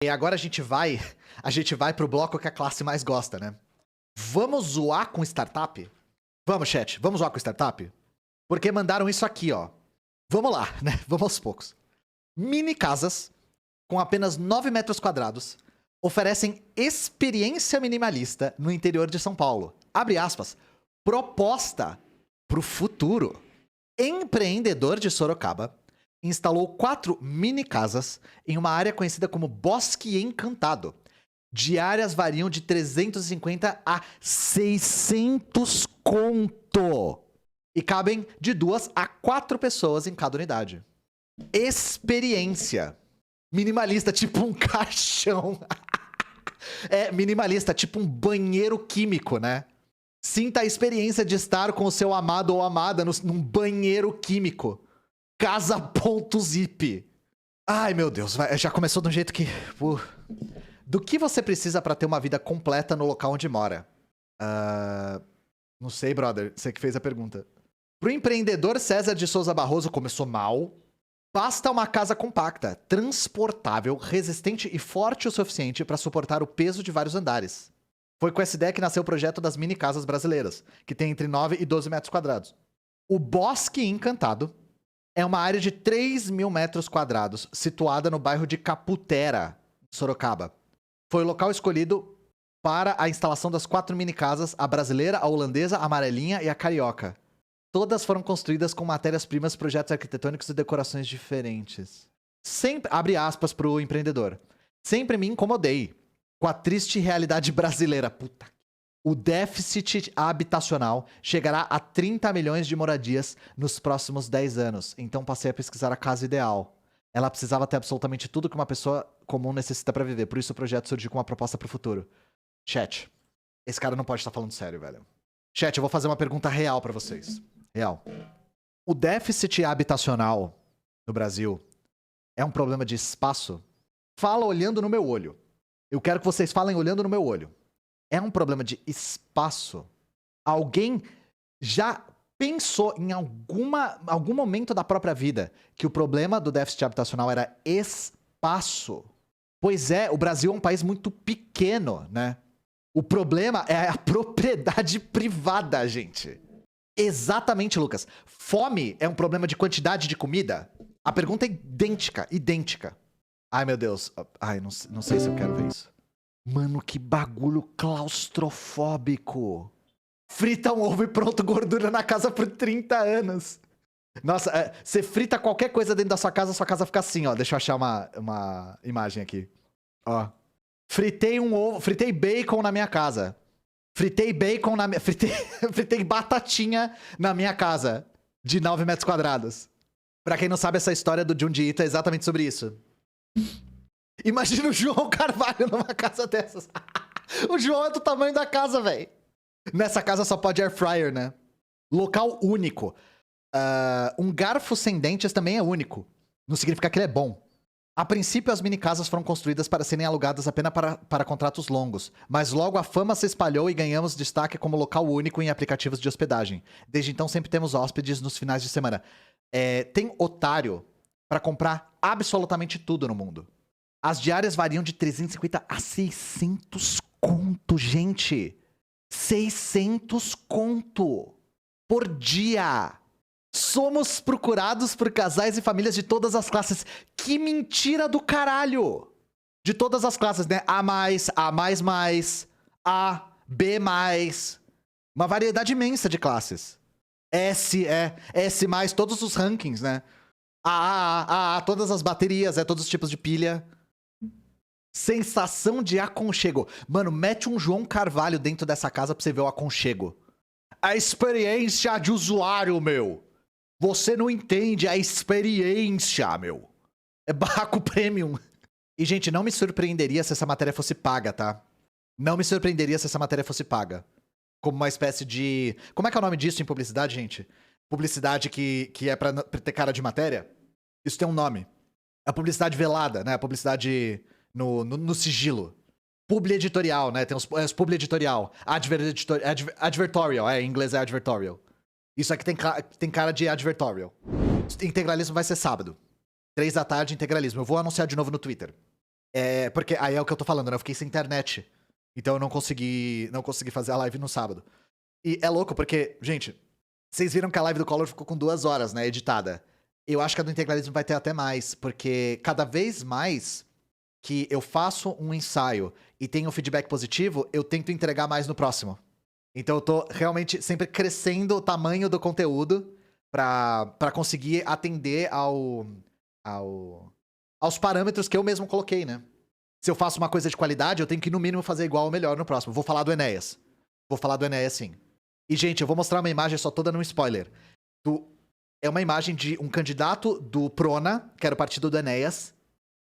E agora a gente vai pro bloco que a classe mais gosta, né? Vamos zoar com startup? Vamos, chat, vamos zoar com startup? Porque mandaram isso aqui, ó. Vamos lá, né? Vamos aos poucos. Mini casas, com apenas 9 metros quadrados, oferecem experiência minimalista no interior de São Paulo. Abre aspas. Proposta pro futuro. Empreendedor de Sorocaba instalou 4 mini casas em uma área conhecida como Bosque Encantado. Diárias variam de 350 a 600 conto. E cabem de 2 a 4 pessoas em cada unidade. Experiência. Minimalista, tipo um caixão. É, minimalista, tipo um banheiro químico, né? Sinta a experiência de estar com o seu amado ou amada num banheiro químico. Casa.zip. Ai, meu Deus, já começou de um jeito que... Do que você precisa pra ter uma vida completa no local onde mora? Não sei, brother. Você que fez a pergunta. Pro empreendedor César de Souza Barroso, começou mal. Basta uma casa compacta, transportável, resistente e forte o suficiente para suportar o peso de vários andares. Foi com essa ideia que nasceu o projeto das mini casas brasileiras, que tem entre 9 e 12 metros quadrados. O Bosque Encantado é uma área de 3 mil metros quadrados, situada no bairro de Caputera, Sorocaba. Foi o local escolhido para a instalação das 4 mini casas, a brasileira, a holandesa, a amarelinha e a carioca. Todas foram construídas com matérias-primas, projetos arquitetônicos e decorações diferentes. Sempre, abre aspas pro empreendedor. Sempre me incomodei com a triste realidade brasileira. Puta. O déficit habitacional chegará a 30 milhões de moradias nos próximos 10 anos. Então passei a pesquisar a casa ideal. Ela precisava ter absolutamente tudo que uma pessoa comum necessita pra viver. Por isso o projeto surgiu com uma proposta pro futuro. Chat, esse cara não pode estar falando sério, velho. Chat, eu vou fazer uma pergunta real pra vocês. Real. O déficit habitacional no Brasil é um problema de espaço? Fala olhando no meu olho. Eu quero que vocês falem olhando no meu olho. É um problema de espaço? Alguém já pensou em algum momento da própria vida que o problema do déficit habitacional era espaço? Pois é, o Brasil é um país muito pequeno, né? O problema é a propriedade privada, gente. Exatamente, Lucas. Fome é um problema de quantidade de comida? A pergunta é idêntica, idêntica. Ai, meu Deus. Ai, não sei se eu quero ver isso. Mano, que bagulho claustrofóbico. Frita um ovo e pronto, gordura na casa por 30 anos. Nossa, você frita qualquer coisa dentro da sua casa fica assim, ó. Deixa eu achar uma imagem aqui. Ó. Fritei um ovo, fritei bacon na minha casa. Fritei bacon na minha... Fritei batatinha na minha casa. De 9 metros quadrados. Pra quem não sabe, essa história do Junji Ito é exatamente sobre isso. Imagina o João Carvalho numa casa dessas. O João é do tamanho da casa, velho. Nessa casa só pode air fryer, né? Local único. Um garfo sem dentes também é único. Não significa que ele é bom. A princípio, as mini casas foram construídas para serem alugadas apenas para contratos longos, mas logo a fama se espalhou e ganhamos destaque como local único em aplicativos de hospedagem. Desde então, sempre temos hóspedes nos finais de semana. Tem otário para comprar absolutamente tudo no mundo. As diárias variam de 350 a 600 conto, gente. 600 conto por dia. Somos procurados por casais e famílias de todas as classes. Que mentira do caralho! De todas as classes, né? A+, A, B+. Uma variedade imensa de classes. S, S+, todos os rankings, né? A, todas as baterias, todos os tipos de pilha. Sensação de aconchego. Mano, mete um João Carvalho dentro dessa casa pra você ver o aconchego. A experiência de usuário, meu. Você não entende a experiência, meu. É barraco premium. E, gente, não me surpreenderia se essa matéria fosse paga, tá? Não me surpreenderia se essa matéria fosse paga. Como uma espécie de... Como é que é o nome disso em publicidade, gente? Publicidade que é pra ter cara de matéria? Isso tem um nome. A publicidade velada, né? A publicidade no sigilo. Publi editorial, né? Tem os publi editorial. Advertorial, em inglês é advertorial. Isso aqui tem cara de advertorial. Integralismo vai ser sábado. 3 da tarde, integralismo. Eu vou anunciar de novo no Twitter. Porque aí é o que eu tô falando, né? Eu fiquei sem internet. Então eu não consegui fazer a live no sábado. E é louco, porque, gente, vocês viram que a live do Collor ficou com 2 horas, né, editada. Eu acho que a do integralismo vai ter até mais, porque cada vez mais que eu faço um ensaio e tenho feedback positivo, eu tento entregar mais no próximo. Então eu tô realmente sempre crescendo o tamanho do conteúdo pra conseguir atender aos parâmetros que eu mesmo coloquei, né? Se eu faço uma coisa de qualidade, eu tenho que no mínimo fazer igual ou melhor no próximo. Vou falar do Enéas. Vou falar do Enéas sim. E, gente, eu vou mostrar uma imagem, só tô dando um spoiler. É uma imagem de um candidato do Prona, que era o partido do Enéas,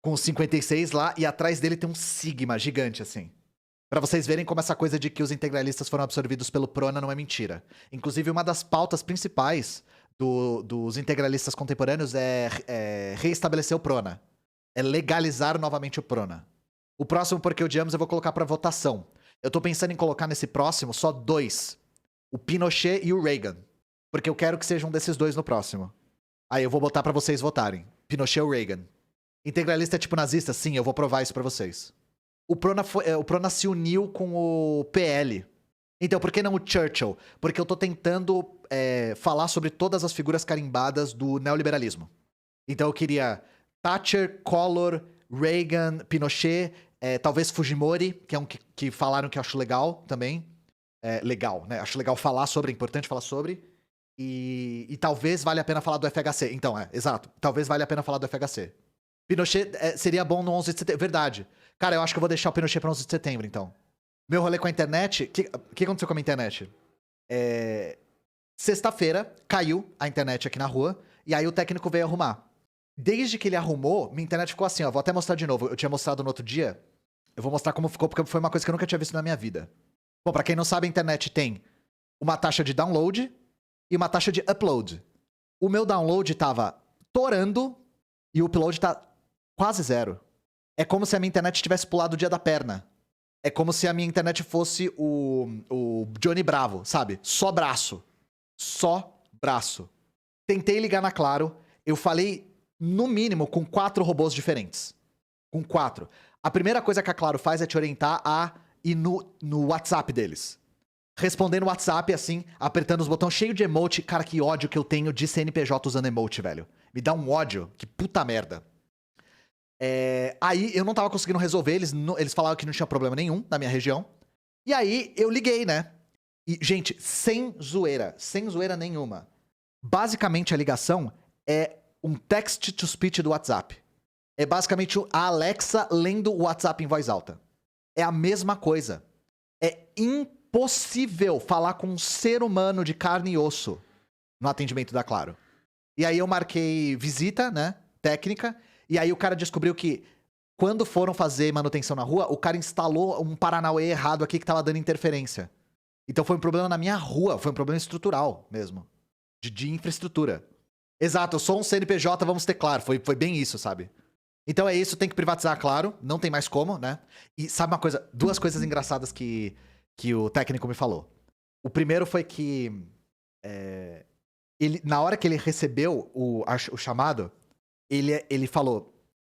com os 56 lá, e atrás dele tem um sigma gigante, assim. Pra vocês verem como essa coisa de que os integralistas foram absorvidos pelo Prona não é mentira. Inclusive, uma das pautas principais dos integralistas contemporâneos é reestabelecer o Prona. É legalizar novamente o Prona. O próximo, porque odiamos, eu vou colocar pra votação. Eu tô pensando em colocar nesse próximo só 2. O Pinochet e o Reagan. Porque eu quero que sejam desses 2 no próximo. Aí eu vou botar pra vocês votarem. Pinochet ou Reagan. Integralista é tipo nazista? Sim, eu vou provar isso pra vocês. O Prona se uniu com o PL. Então, por que não o Churchill? Porque eu tô tentando falar sobre todas as figuras carimbadas do neoliberalismo. Então eu queria Thatcher, Collor, Reagan, Pinochet, talvez Fujimori, que é um que falaram que eu acho legal também. Legal, né? Acho legal falar sobre, é importante falar sobre. E talvez valha a pena falar do FHC. Então, exato. Talvez valha a pena falar do FHC. Pinochet seria bom no 11 de setembro. Verdade. Cara, eu acho que eu vou deixar o Pinochet pra 11 de setembro, então. Meu rolê com a internet... O que aconteceu com a minha internet? Sexta-feira, caiu a internet aqui na rua. E aí o técnico veio arrumar. Desde que ele arrumou, minha internet ficou assim, ó. Vou até mostrar de novo. Eu tinha mostrado no outro dia. Eu vou mostrar como ficou, porque foi uma coisa que eu nunca tinha visto na minha vida. Bom, pra quem não sabe, a internet tem uma taxa de download e uma taxa de upload. O meu download tava torando e o upload tá quase 0. É como se a minha internet tivesse pulado o dia da perna. É como se a minha internet fosse o Johnny Bravo, sabe? Só braço. Só braço. Tentei ligar na Claro. Eu falei, no mínimo, com 4 robôs diferentes. Com 4. A primeira coisa que a Claro faz é te orientar a ir no WhatsApp deles. Respondendo no WhatsApp, assim, apertando os botões cheio de emote. Cara, que ódio que eu tenho de CNPJ usando emote, velho. Me dá um ódio. Que puta merda. Aí eu não tava conseguindo resolver. Eles falavam que não tinha problema nenhum na minha região. E aí eu liguei, né? E, gente, sem zoeira nenhuma. Basicamente a ligação é um text-to-speech do WhatsApp. É basicamente a Alexa lendo o WhatsApp em voz alta. É a mesma coisa. É impossível falar com um ser humano de carne e osso no atendimento da Claro. E aí eu marquei visita, né, técnica, e aí o cara descobriu que quando foram fazer manutenção na rua, o cara instalou um Paranauê errado aqui que tava dando interferência. Então foi um problema na minha rua, foi um problema estrutural mesmo. De infraestrutura. Exato, eu sou um CNPJ, vamos ter Claro. Foi bem isso, sabe? Então é isso, tem que privatizar, claro. Não tem mais como, né? E sabe uma coisa? 2 coisas engraçadas que o técnico me falou. O primeiro foi que... na hora que ele recebeu o chamado, ele falou: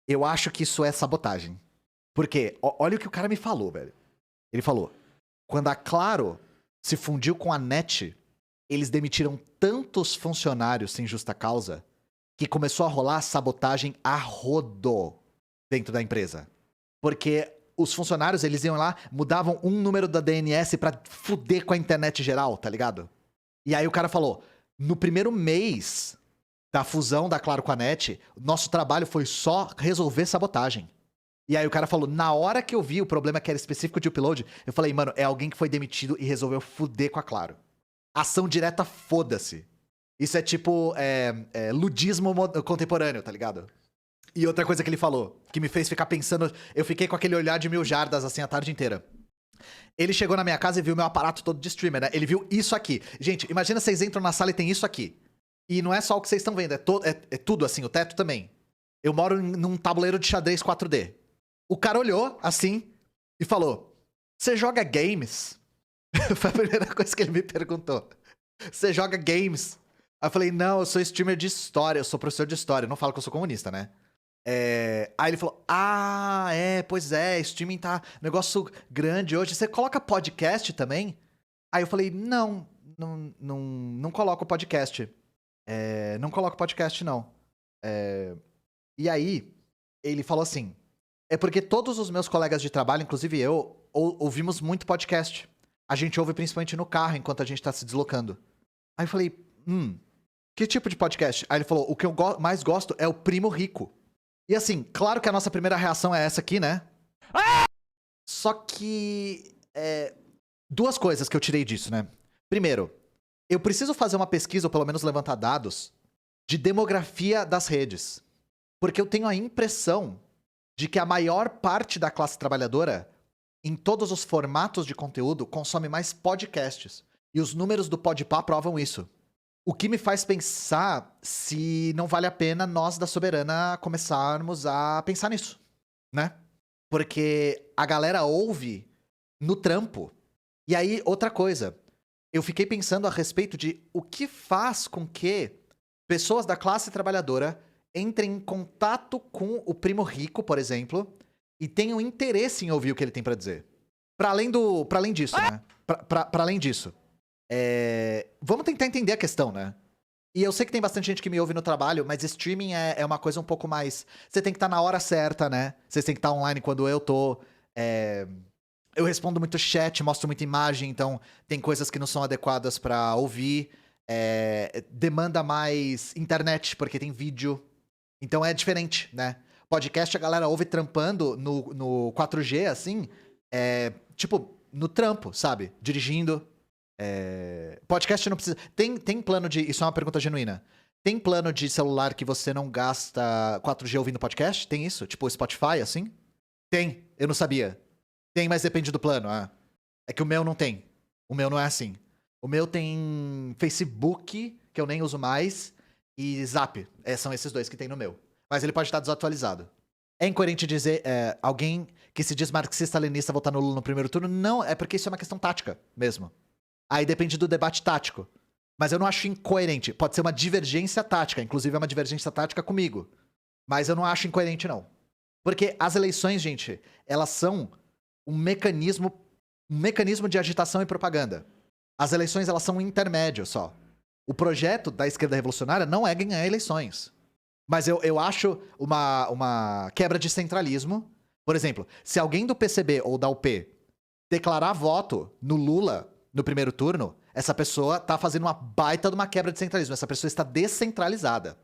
eu acho que isso é sabotagem. Por quê? Olha o que o cara me falou, velho. Ele falou: quando a Claro se fundiu com a NET, eles demitiram tantos funcionários sem justa causa que começou a rolar sabotagem a rodo dentro da empresa. Porque os funcionários, eles iam lá, mudavam um número da DNS pra fuder com a internet geral, tá ligado? E aí o cara falou, no primeiro mês da fusão da Claro com a NET, nosso trabalho foi só resolver sabotagem. E aí o cara falou, na hora que eu vi o problema que era específico de upload, eu falei, mano, é alguém que foi demitido e resolveu fuder com a Claro. Ação direta, foda-se. Isso é tipo ludismo contemporâneo, tá ligado? E outra coisa que ele falou, que me fez ficar pensando... Eu fiquei com aquele olhar de 1000 jardas, assim, a tarde inteira. Ele chegou na minha casa e viu meu aparato todo de streamer, né? Ele viu isso aqui. Gente, imagina vocês entram na sala e tem isso aqui. E não é só o que vocês estão vendo, é tudo assim, o teto também. Eu moro num tabuleiro de xadrez 4D. O cara olhou, assim, e falou... Você joga games? Foi a primeira coisa que ele me perguntou. Você joga games? Aí eu falei, não, eu sou streamer de história, eu sou professor de história. Eu não falo que eu sou comunista, né? Aí ele falou, pois é, streaming tá um negócio grande hoje. Você coloca podcast também? Aí eu falei, não coloco podcast. Não coloco podcast, não. E aí, ele falou assim, é porque todos os meus colegas de trabalho, inclusive eu, ouvimos muito podcast. A gente ouve principalmente no carro, enquanto a gente tá se deslocando. Aí eu falei, que tipo de podcast? Aí ele falou, o que eu mais gosto é o Primo Rico. E assim, claro que a nossa primeira reação é essa aqui, né? Só que... duas coisas que eu tirei disso, né? Primeiro, eu preciso fazer uma pesquisa, ou pelo menos levantar dados, de demografia das redes. Porque eu tenho a impressão de que a maior parte da classe trabalhadora, em todos os formatos de conteúdo, consome mais podcasts. E os números do Podpah provam isso. O que me faz pensar se não vale a pena nós da Soberana começarmos a pensar nisso, né? Porque a galera ouve no trampo. E aí, outra coisa. Eu fiquei pensando a respeito de o que faz com que pessoas da classe trabalhadora entrem em contato com o Primo Rico, por exemplo, e tenham interesse em ouvir o que ele tem pra dizer. Pra além disso, né? Pra além disso. Vamos tentar entender a questão, né? E eu sei que tem bastante gente que me ouve no trabalho, mas streaming é uma coisa um pouco mais... Você tem que estar na hora certa, né? Você tem que estar online quando eu tô. Eu respondo muito chat, mostro muita imagem, então tem coisas que não são adequadas pra ouvir. Demanda mais internet, porque tem vídeo. Então é diferente, né? Podcast a galera ouve trampando no 4G, assim, tipo, no trampo, sabe? Dirigindo. Podcast não precisa... Tem plano de... Isso é uma pergunta genuína. Tem plano de celular que você não gasta 4G ouvindo podcast? Tem isso? Tipo Spotify, assim? Tem. Eu não sabia. Tem, mas depende do plano. É que o meu não tem. O meu não é assim. O meu tem Facebook, que eu nem uso mais, e Zap. São esses dois que tem no meu. Mas ele pode estar desatualizado. É incoerente dizer alguém que se diz marxista-leninista votar no Lula no primeiro turno? Não, é porque isso é uma questão tática mesmo. Aí depende do debate tático. Mas eu não acho incoerente. Pode ser uma divergência tática. Inclusive é uma divergência tática comigo. Mas eu não acho incoerente, não. Porque as eleições, gente, elas são um mecanismo de agitação e propaganda. As eleições, elas são um intermédio só. O projeto da esquerda revolucionária não é ganhar eleições. Mas eu acho uma quebra de centralismo. Por exemplo, se alguém do PCB ou da UP declarar voto no Lula no primeiro turno, essa pessoa tá fazendo uma baita de uma quebra de centralismo. Essa pessoa está descentralizada.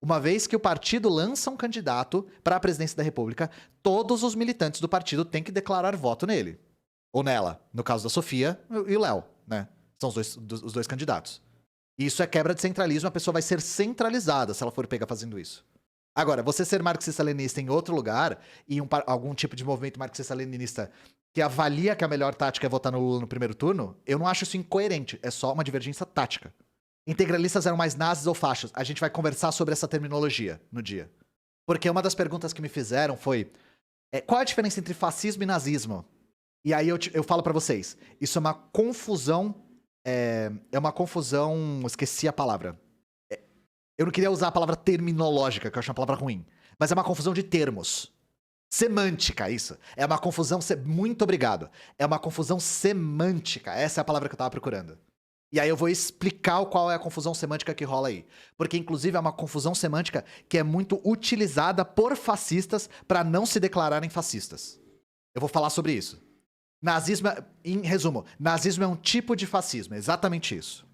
Uma vez que o partido lança um candidato para a presidência da República, todos os militantes do partido têm que declarar voto nele. Ou nela. No caso da Sofia e o Léo, né? São os dois candidatos. Isso é quebra de centralismo, a pessoa vai ser centralizada se ela for pega fazendo isso. Agora, você ser marxista-leninista em outro lugar, e algum tipo de movimento marxista-leninista que avalia que a melhor tática é votar no Lula no primeiro turno, eu não acho isso incoerente, é só uma divergência tática. Integralistas eram mais nazis ou fachos? A gente vai conversar sobre essa terminologia no dia. Porque uma das perguntas que me fizeram foi, qual a diferença entre fascismo e nazismo? E aí eu falo pra vocês, isso é uma confusão... É uma confusão... Esqueci a palavra. Eu não queria usar a palavra terminológica, que eu acho uma palavra ruim. Mas é uma confusão de termos. Semântica, isso. É uma confusão... Muito obrigado. É uma confusão semântica. Essa é a palavra que eu tava procurando. E aí eu vou explicar qual é a confusão semântica que rola aí. Porque, inclusive, é uma confusão semântica que é muito utilizada por fascistas pra não se declararem fascistas. Eu vou falar sobre isso. Nazismo, em resumo, nazismo é um tipo de fascismo, é exatamente isso.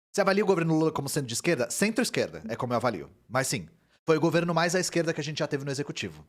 Você avalia o governo Lula como sendo de esquerda? Centro-esquerda, é como eu avalio. Mas sim, foi o governo mais à esquerda que a gente já teve no executivo.